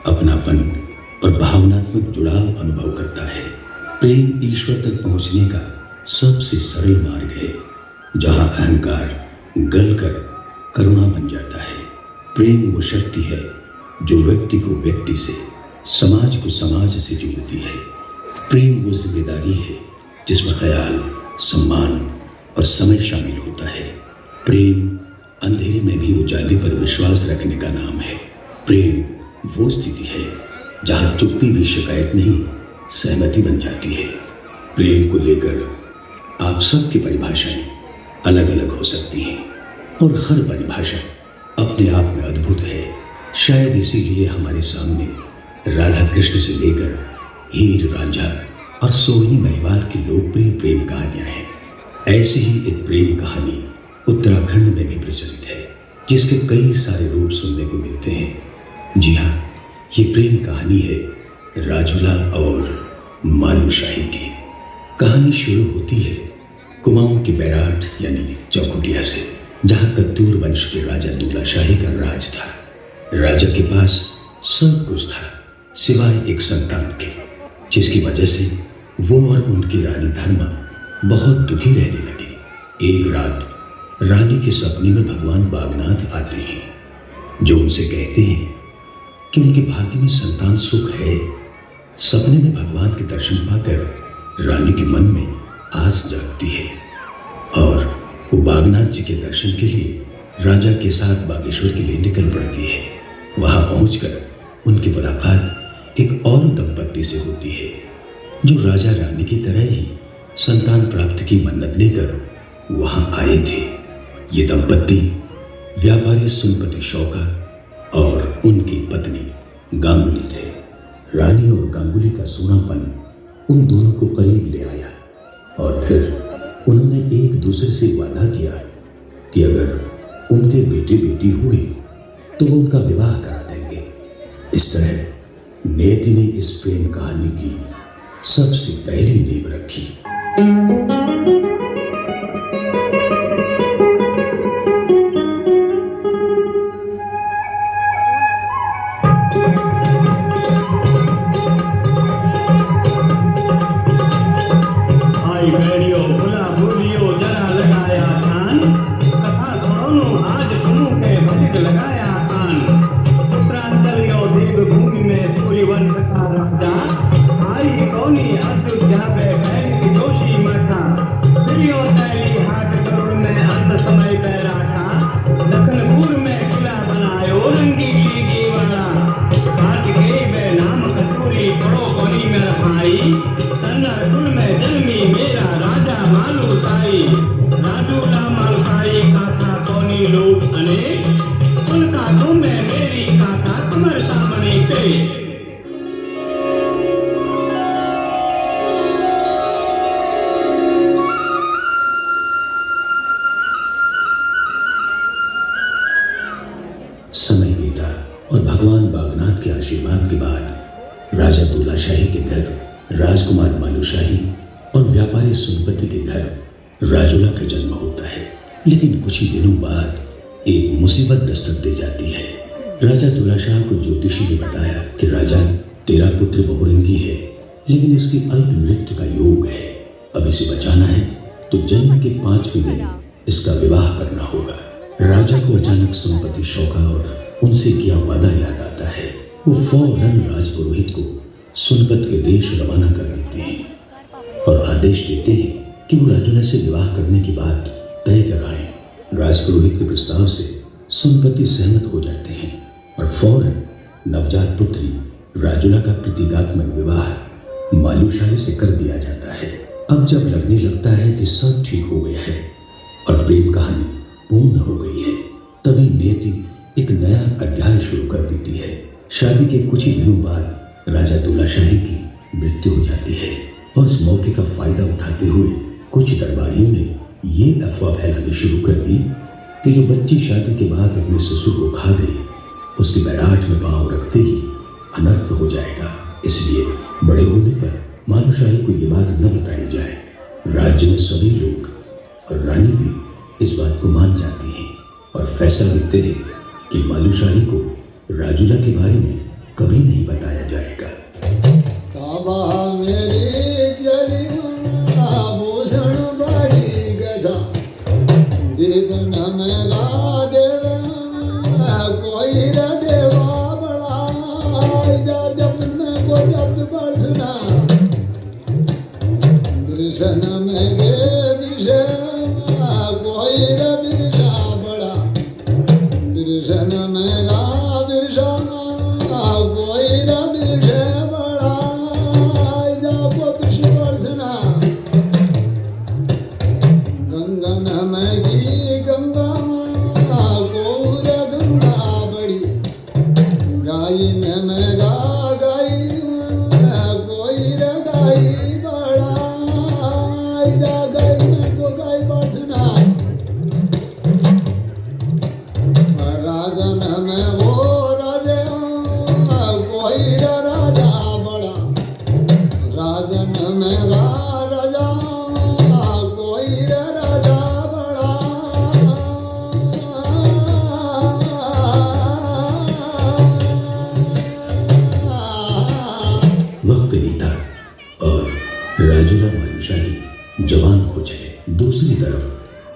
अपनापन और भावनात्मक जुड़ाव अनुभव करता है। प्रेम ईश्वर तक पहुंचने का सबसे सरल मार्ग है, जहां अहंकार गलकर करुणा बन जाता है। प्रेम वो शक्ति है जो व्यक्ति को व्यक्ति से, समाज को समाज से जोड़ती है। प्रेम वो जिम्मेदारी है जिसमें ख्याल, सम्मान और समय शामिल होता है। प्रेम अंधेरे में भी उजाले पर विश्वास रखने का नाम है। प्रेम वो स्थिति है जहां चुप्पी भी शिकायत नहीं, सहमति बन जाती है। प्रेम को लेकर आप सबकी परिभाषाएं अलग अलग हो सकती हैं और हर परिभाषा अपने आप में अद्भुत है। शायद इसीलिए हमारे सामने राधा कृष्ण से लेकर हीर रांझा और सोहिनी महिवाल की लोकप्रिय प्रेम कहानियां हैं। ऐसी ही एक प्रेम कहानी उत्तराखंड में भी प्रचलित है, जिसके कई सारे रूप सुनने को मिलते हैं। जी हाँ, ये प्रेम कहानी है राजूला और मालूशाही की। कहानी शुरू होती है कुमाऊं की बैराठ यानी चौखुटिया से, जहां कद्दूर वंश के राजा दूलाशाही का राज था। राजा के पास सब कुछ था सिवाय एक संतान के, जिसकी वजह से वो और उनकी रानी धर्मा बहुत दुखी रहने लगे। एक रात रानी के सपने में भगवान बागनाथ आते हैं, जो उनसे कहते हैं कि उनके भाग्य में संतान सुख है। सपने में भगवान के दर्शन पाकर रानी के मन में आस जागती है और वो बागनाथ जी के दर्शन के लिए राजा के साथ बागेश्वर के लिए निकल पड़ती है। वहां पहुंचकर उनकी मुलाकात एक और दंपत्ति से होती है, जो राजा रानी की तरह ही संतान प्राप्ति की मन्नत लेकर वहां आए थे। ये दंपत्ति व्यापारी सुनपति शौका और उनकी पत्नी गांगुली थे। रानी और गांगुली का सोनापन उन दोनों को करीब ले आया और फिर उन्होंने एक दूसरे से वादा किया कि अगर उनके बेटे बेटी हुए तो वो उनका विवाह करा देंगे। इस तरह नियति ने इस प्रेम कहानी की सबसे पहली नींव रखी। समय बीता और भगवान बागनाथ के आशीर्वाद के बाद राजा दूलाशाही के घर राजकुमार मालूशाही और व्यापारी सुनपति के घर राजूला का जन्म होता है। लेकिन कुछ ही दिनों बाद एक मुसीबत दस्तक दे जाती है। राजा दूलाशाह को ज्योतिषी ने बताया कि राजा, तेरा पुत्र बहुरंगी है, लेकिन इसकी अल्प मृत्यु का योग है। अब इसे बचाना है तो जन्म के 5वें दिन इसका विवाह करना होगा। राजा को अचानक सुनपति शौका और उनसे किया वादा याद आता है। वो फौरन राजपुरोहित को सुनपत के देश रवाना कर देते हैं और आदेश देते हैं कि वो राजूला से विवाह करने की बात तय कराएं। राजपुरोहित के प्रस्ताव से सुनपति सहमत हो जाते हैं और फौरन नवजात पुत्री राजूला का प्रतीकात्मक विवाह मालूशाही से कर दिया जाता है। अब जब लगने लगता है कि सब ठीक हो गया है और प्रेम कहानी पूर्ण हो गई है, तभी नियति एक नया अध्याय शुरू कर देती है। शादी के कुछ ही दिनों बाद राजा दूलाशाही की मृत्यु हो जाती है और इस मौके का फायदा उठाते हुए कुछ दरबारियों ने ये अफवाह फैलानी शुरू कर दी कि जो बच्ची शादी के बाद अपने ससुर को खा गई, उसकी बैराठ में पांव रखते ही अनर्थ हो जाएगा। इसलिए बड़े होने पर मालूशाही को ये बात न बताई जाए। राज्य में सभी लोग और रानी भी इस बात को मान जाती हैं और फैसला लेते हैं कि मालूशाही को राजूला के बारे में कभी नहीं बताया जाएगा। ताबा मेरी चली भूषण बड़ी गजा देवन में गा देव कोई रे देवा बड़ा जा जब में को जब बरसना कृष्ण में गे विषय कोई रे विषा बड़ा कृष्ण में गा विषा कोई रे विषय बड़ा जा को विषय बरसना गंगन में गी गंगा गौर गंगा बड़ी गाई में गा गाई कोई रे गाई बड़ा जा गाई में को गाई बरसना राजन में वो राजे कोई रे राजा बड़ा राजन में गा राजा कोई रे राजा बड़ा वक्त बीता और राजुला मानुषाही जवान हो चले। दूसरी तरफ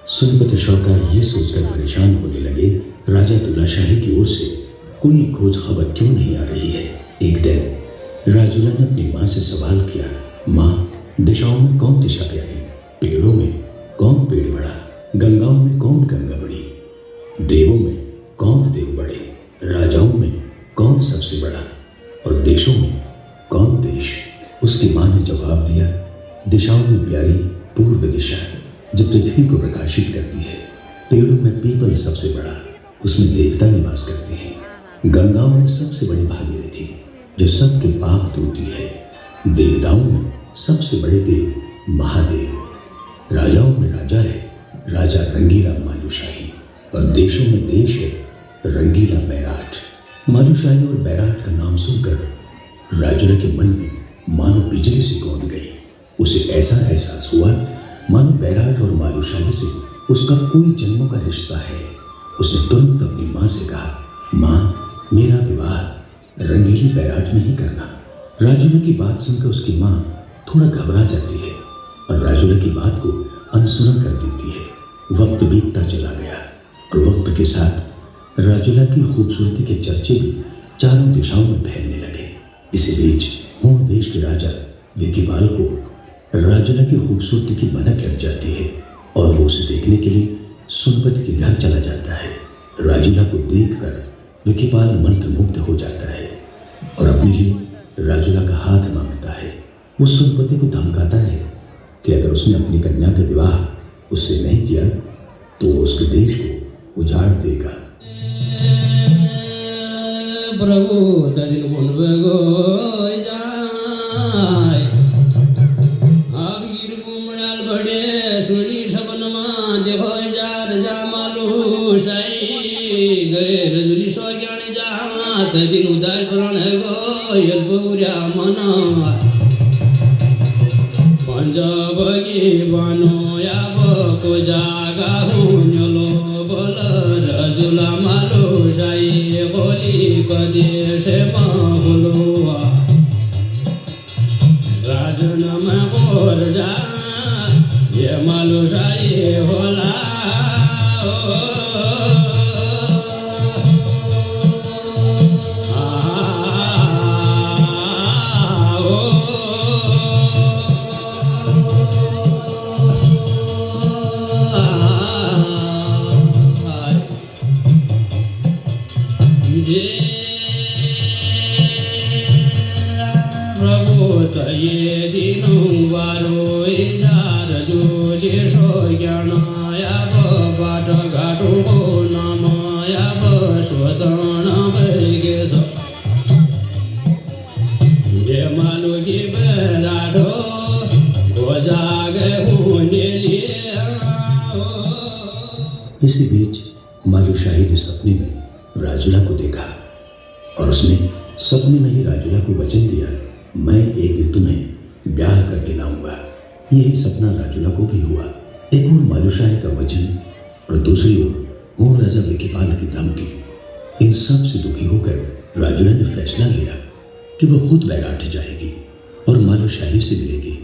सुनपत शौका ये सोचकर परेशान होने लगे, राजा दुलाशाही की ओर से कोई खोज खबर क्यों नहीं आ रही है। एक दिन राजुला ने अपनी माँ से सवाल किया, माँ, दिशाओं में कौन दिशा प्यारी, पेड़ों में कौन पेड़ बड़ा, गंगाओं में कौन गंगा बड़ी, देवों में कौन देव बड़े, राजाओं में कौन सबसे बड़ा और देशों में कौन देश। उसकी माँ ने जवाब दिया, दिशाओं में प्यारी पूर्व दिशा जो पृथ्वी को प्रकाशित करती है, पेड़ों में पीपल सबसे बड़ा, उसमें देवता निवास करते हैं, गंगाओं में सबसे बड़ी भागीरथी जो सबके पाप धोती है, देवताओं में सबसे बड़े देव महादेव, राजाओं में राजा है राजा रंगीला मालूशाही और देशों में देश है रंगीला बैराट। मालूशाही और बैराट का नाम सुनकर राजुला के मन में मानो बिजली से कौंध गई। उसे ऐसा एहसास हुआ मानो बैराट और मालूशाही से उसका कोई जन्मों का रिश्ता है। उसने तुरंत अपनी माँ से कहा, माँ, मेरा विवाह रंगीली बैराट में ही करना। राजुला की बात सुनकर उसकी माँ थोड़ा घबरा जाती है और राजुला की बात को अनसुना कर देती है। वक्त बीतता चला गया और वक्त के साथ राजुला की खूबसूरती के चर्चे भी चारों दिशाओं में फैलने लगे। इसी बीच होम देश के राजा विकीपाल को राजुला की खूबसूरती की भनक लग जाती है और वो उसे देखने के लिए सुनपत के घर चला जाता है। राजुला को देखकर विकीपाल मंत्रमुग्ध हो जाता है और अपने लिए राजुला का हाथ मांगता है। वो सुनपति को धमकाता है कि अगर उसने अपनी कन्या का विवाह उससे नहीं किया तो वो उसके देश को उजाड़ देगा। प्रभु तजिन गुण जाय अब गिर गुमड़ाल बड़े सुनी सपनमा देखो जार जा मालू साई गए रजुली सो ज्ञान जा तजिन उदार प्राण गो यल्पुरा मना पंजाब की बानो याब को जागा हुन्यलो बोल रजुला मालू साई बोली कदे से माहुलुआ राजन में बोल जा ये मालू साई होला ये दिनु बारो जार जोले सो ज्ञानाया बाट घाटो नामाया श्वसन बैगेश ये मालो की बैराडो गोजागे होने लिए। इसी बीच मालूशाही ने सपने में राजुला को देखा और उसने सपने में ही राजुला को वचन दिया, मैं एक दिन तुम्हें ब्याह करके लाऊंगा। यही सपना राजुला को भी हुआ। एक ओर मालूशाही का वचन और दूसरी ओर राजा विकीपाल की धमकी। इन सब से दुखी होकर राजुला ने फैसला लिया कि वह खुद बैराठ जाएगी और मालूशाही से मिलेगी।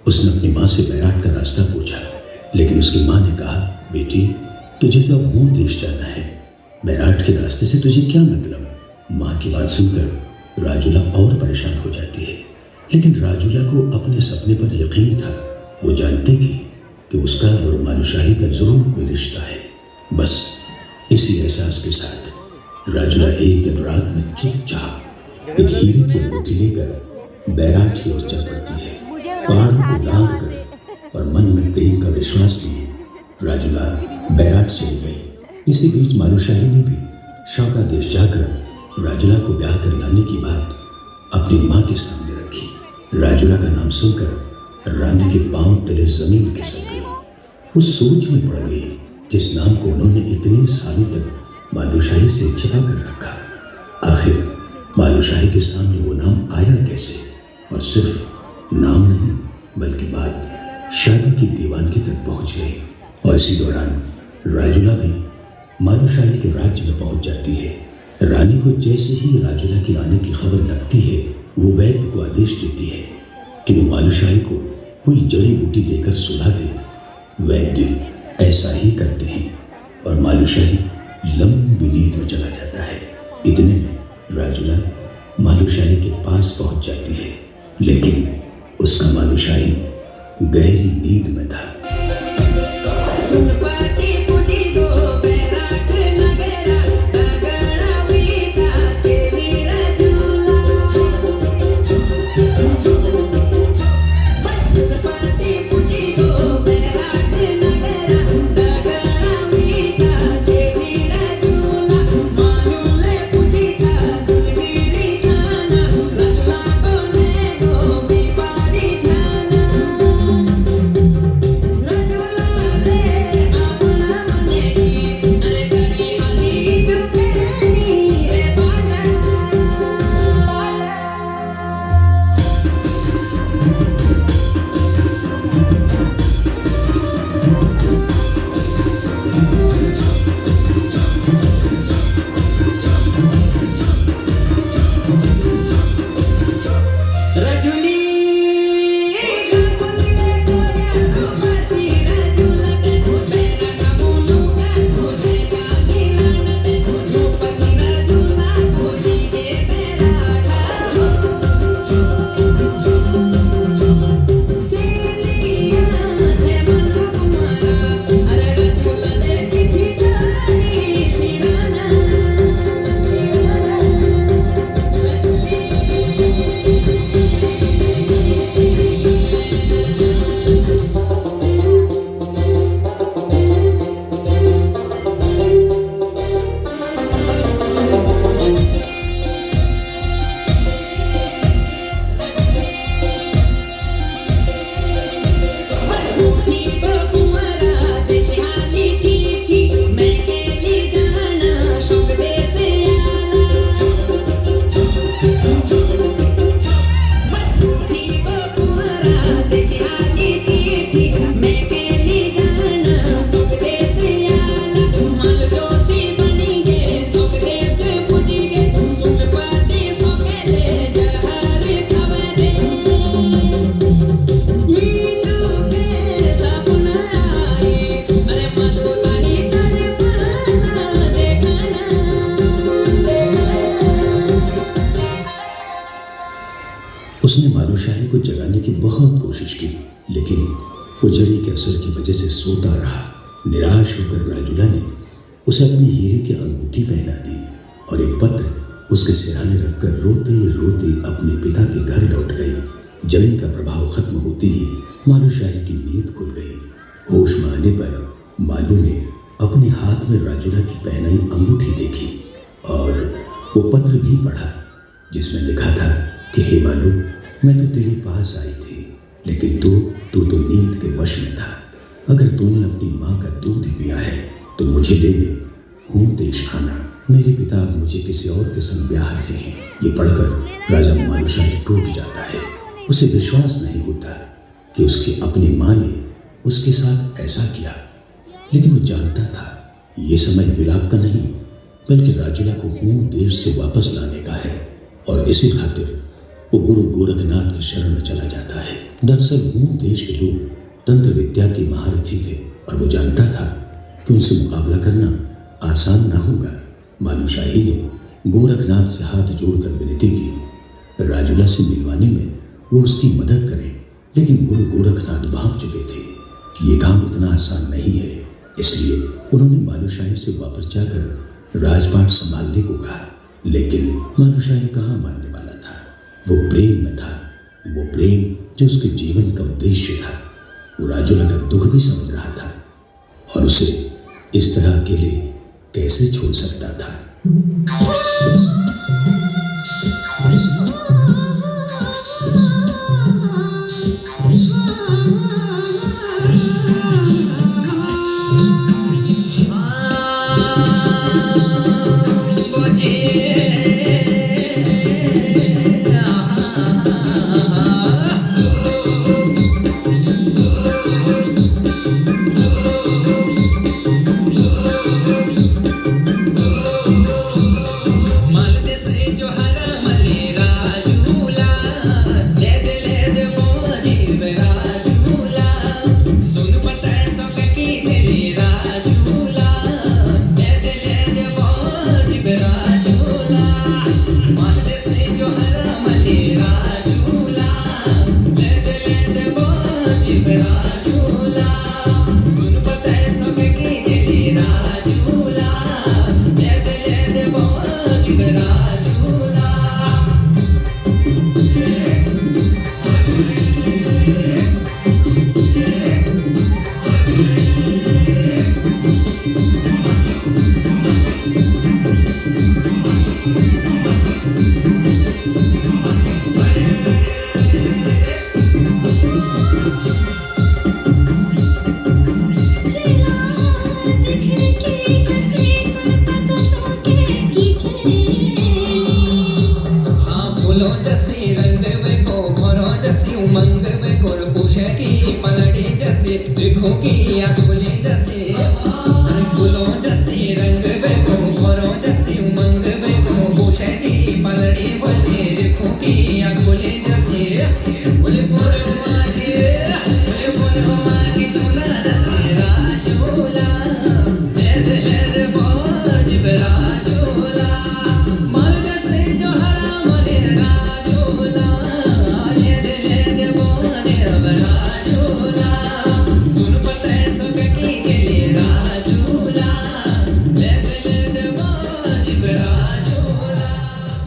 उसने अपनी माँ से बैराठ का रास्ता पूछा, लेकिन उसकी माँ ने कहा, बेटी तुझे तो अब हूँ देश जाना है, बैराठ के रास्ते से तुझे क्या मतलब। माँ की बात सुनकर राजुला और परेशान हो जाती है, लेकिन राजुला को अपने सपने पर यकीन था। वो जानती थी कि उसका और मालूशाही का जरूर कोई रिश्ता है। बस इसी एहसास के साथ राजुला एक दिन रात में चुपचाप एक हीरे की अंगूठी लेकर बैराठ की ओर चल पड़ती है। पहाड़ों को लांघ कर और मन में प्रेम का विश्वास लिए राजुला बैराठ चली गई। इसी बीच मालूशाही ने भी शौका देश जाकर राजुला को ब्याह कर लाने की बात अपनी माँ के सामने रखी। राजुला का नाम सुनकर रानी के पांव तले जमीन खिसक गई। वो सोच में पड़ गई जिस नाम को उन्होंने इतने सालों तक मालूशाही से छिपा कर रखा। आखिर मालूशाही के सामने वो नाम आया कैसे? और सिर्फ नाम नहीं बल्कि बात शादी की दीवानगी तक पहुंच गई। और इसी दौरान राजुला भी मालूशाही के राज्य में पहुंच जाती है। रानी को जैसे ही राजुला के आने की खबर लगती है, वो वैद्य को आदेश देती है कि वो मालूशाही को कोई जड़ी बूटी देकर सुला दे। वैद्य ऐसा ही करते हैं और मालूशाही लंबी नींद में चला जाता है। इतने में राजुला मालूशाही के पास पहुंच जाती है, लेकिन उसका मालूशाही गहरी नींद में था। उसने मालूशाही को जगाने की बहुत कोशिश की, लेकिन वो जड़ी के असर की वजह से सोता रहा। निराश होकर राजुला ने उसे अपनी हीरे की अंगूठी पहना दी और एक पत्र उसके सिरहाने रखकर रोते रोते अपने पिता के घर लौट गई। जड़ी का प्रभाव खत्म होते ही मालूशाही की नींद खुल गई। होश में आने पर मालू ने अपने हाथ में राजुला की पहनाई अंगूठी देखी और वो पत्र भी पढ़ा, जिसमें लिखा था कि हे मालू, मैं तो तेरे पास आई थी, लेकिन तू तो नींद के वश में था। अगर तूने अपनी माँ का दूध पिया है तो मुझे ले ले, हूँ देश खाना। मेरे पिता अब मुझे किसी और के संग ब्याह रहे हैं। ये पढ़कर राजा मालूशाही टूट जाता है। उसे विश्वास नहीं होता कि उसकी अपनी माँ ने उसके साथ ऐसा किया, लेकिन वो जानता था ये समय विलाप का नहीं बल्कि राजुला को ऊन देश से वापस लाने का है और इसी खातिर वो गुरु गोरखनाथ की शरण में चला जाता है। दरअसल ऊन देश के लोग तंत्र विद्या के महारथी थे और वो जानता था कि उनसे मुकाबला करना आसान ना होगा। मालूशाही ने गोरखनाथ से हाथ जोड़कर विनती की राजुला से मिलवाने में वो उसकी मदद करें, लेकिन गुरु गोरखनाथ भाग चुके थे कि ये काम इतना आसान नहीं है। इसलिए उन्होंने मालूशाही से वापस जाकर राजपाट संभालने को कहा, लेकिन मालूशाही कहाँ मानने वाला था। वो प्रेम में था, वो प्रेम जो उसके जीवन का उद्देश्य था। वो राजुला का दुख भी समझ रहा था और उसे इस तरह अकेले कैसे छोड़ सकता था।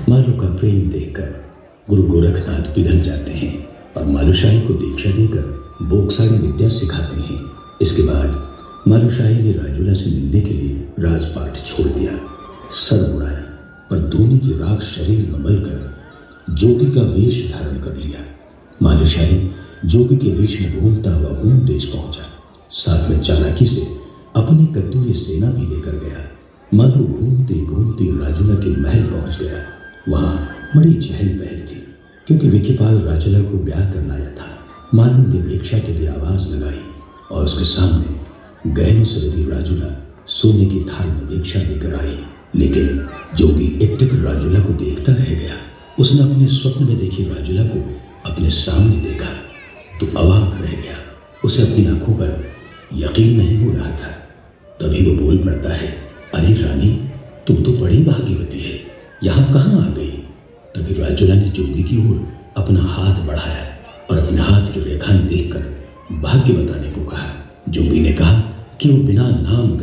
मालू का प्रेम देखकर गुरु गोरखनाथ पिघल जाते हैं और मालूशाही को दीक्षा देकर बोक्सारी विद्या सिखाते हैं। इसके बाद मालूशाही ने राजुला से मिलने के लिए राजपाट छोड़ दिया, सर मुड़ाया और धोनी की राख शरीर में मलकर जोगी का वेश धारण कर लिया। मालूशाही जोगी के वेश में घूमता हुआ ऊन देश पहुंचा। साथ में चालाकी से अपनी कद्दूरी सेना भी लेकर गया। मालू घूमते घूमते राजुला के महल पहुंच गया। वहां बड़ी चहल पहल थी क्योंकि विकीपाल राजुला को ब्याह कर लाया था। मालू ने भिक्षा के लिए आवाज लगाई और उसके सामने गहनों से लदी राजुला सोने की थाल में भिक्षा लेकर आई। लेकिन जोगी एकटक राजुला को देखता रह गया। उसने अपने स्वप्न में देखी राजुला को अपने सामने देखा तो अवाक रह गया। उसे अपनी आंखों पर यकीन नहीं हो रहा था। तभी वो बोल पड़ता है, अरे रानी, तुम तो बड़ी भाग्यवती है, यहाँ कहाँ आ गई? तभी राजुला ने जोगी की ओर अपना हाथ बढ़ाया और अपने हाथ की रेखाएं देखकर भाग्य बताने को कहा। जोगी ने कहा कि वो बिना नाम